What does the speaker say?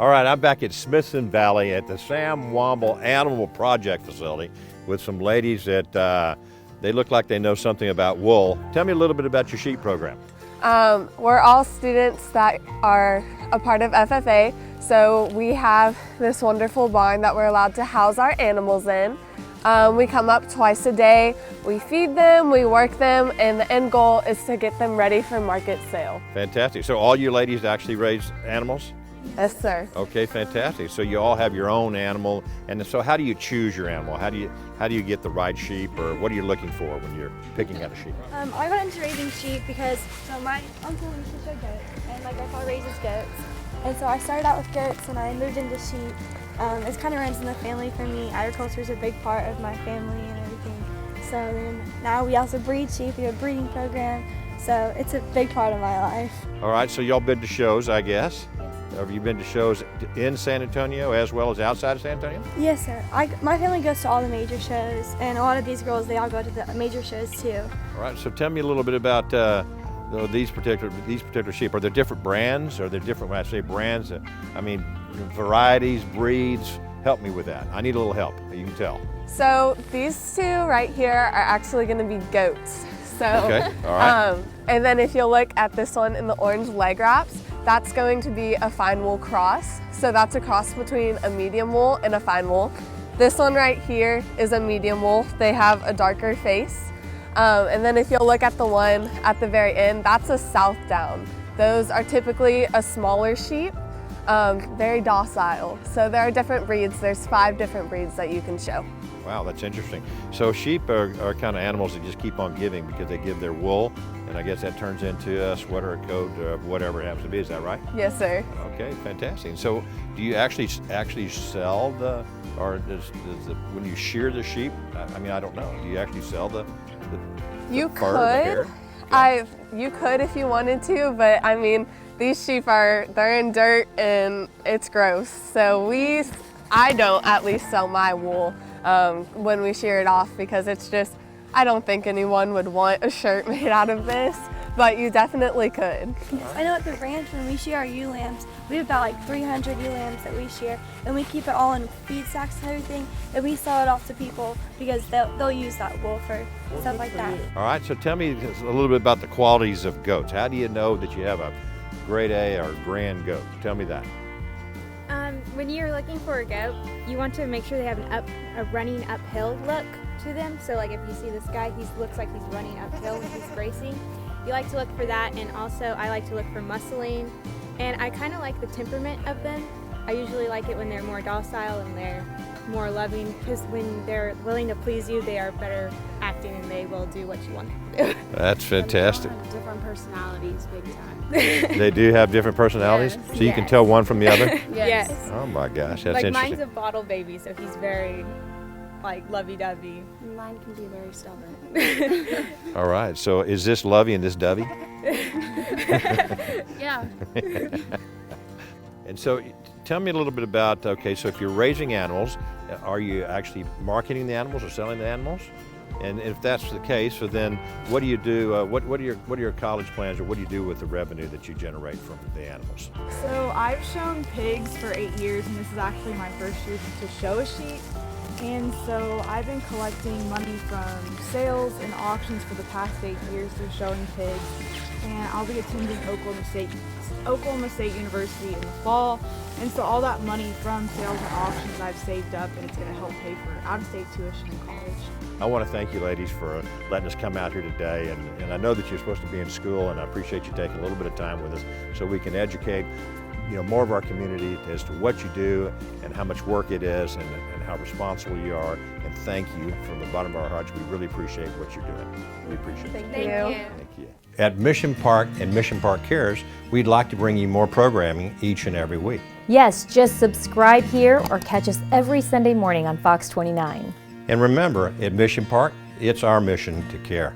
All right, I'm back at Smithson Valley at the Sam Womble Animal Project Facility with some ladies that they look like they know something about wool. Tell me a little bit about your sheep program. We're all students that are a part of FFA, so we have this wonderful barn that we're allowed to house our animals in. We come up twice a day, we feed them, we work them, and the end goal is to get them ready for market sale. Fantastic. So all you ladies actually raise animals? Yes, sir. Okay, fantastic. So you all have your own animal, and so how do you choose your animal? How do you get the right sheep, or what are you looking for when you're picking out a sheep? I got into raising sheep because my uncle used to show goats, and my grandpa raises goats. And so I started out with goats, and I moved into sheep. It kind of runs in the family for me. Agriculture is a big part of my family and everything. So then now we also breed sheep. We have a breeding program, so it's a big part of my life. All right, so y'all been to shows, I guess. Have you been to shows in San Antonio as well as outside of San Antonio? Yes, sir. My family goes to all the major shows, and a lot of these girls, they all go to the major shows too. All right, so tell me a little bit about these particular sheep. Are there different brands? Are there different, when I say brands, I mean varieties, breeds? Help me with that. I need a little help, you can tell. So these two right here are actually going to be goats. So, okay, all right. And then if you'll look at this one in the orange leg wraps, that's going to be a fine wool cross. So that's a cross between a medium wool and a fine wool. This one right here is a medium wool. They have a darker face. And then if you'll look at the one at the very end, that's a South Down. Those are typically a smaller sheep, very docile. So there are different breeds. There's 5 different breeds that you can show. Wow, that's interesting. So sheep are kind of animals that just keep on giving because they give their wool, and I guess that turns into a sweater, a coat, whatever it happens to be. Is that right? Yes, sir. Okay, fantastic. So do you actually sell the, or when you shear the sheep, I mean, I don't know, do you actually sell the you fur, the hair? Yeah. You could if you wanted to, but I mean, these sheep they're in dirt and it's gross. So I don't at least sell my wool when we shear it off, because it's just, I don't think anyone would want a shirt made out of this, but you definitely could. I know at the ranch when we shear our ewe lambs, we have about like 300 ewe lambs that we shear, and we keep it all in feed sacks and everything, and we sell it off to people because they'll use that wool for stuff like that. All right, so tell me a little bit about the qualities of goats. How do you know that you have a grade A or grand goat? Tell me that. When you're looking for a goat, you want to make sure they have a running uphill look to them. So like if you see this guy, he looks like he's running uphill when he's racing. You like to look for that, and also I like to look for muscling, and I kind of like the temperament of them. I usually like it when they're more docile and they're more loving, because when they're willing to please you, they are better acting and they will do what you want them to do. That's fantastic. They all have different personalities, big time. They do have different personalities? Yes. So you can tell one from the other? Yes. Oh my gosh, that's Like interesting. mine's a bottle baby, so he's very like lovey-dovey. Mine can be very stubborn. All right, so is this Lovey and this Dovey? Yeah. And so tell me a little bit about, okay, so if you're raising animals, are you actually marketing the animals or selling the animals? And if that's the case, so then what do you do, what are your college plans, or what do you do with the revenue that you generate from the animals? So I've shown pigs for 8 years, and this is actually my first year to show a sheep. And so I've been collecting money from sales and auctions for the past 8 years through showing pigs. And I'll be attending Oklahoma State University in the fall. And so all that money from sales and auctions I've saved up, and it's going to help pay for out-of-state tuition in college. I want to thank you ladies for letting us come out here today, and I know that you're supposed to be in school, and I appreciate you taking a little bit of time with us so we can educate more of our community as to what you do and how much work it is, and how responsible you are. And thank you from the bottom of our hearts. We really appreciate what you're doing. We appreciate it. Thank you. Thank you. At Mission Park and Mission Park Cares, we'd like to bring you more programming each and every week. Yes, just subscribe here or catch us every Sunday morning on Fox 29. And remember, at Mission Park, it's our mission to care.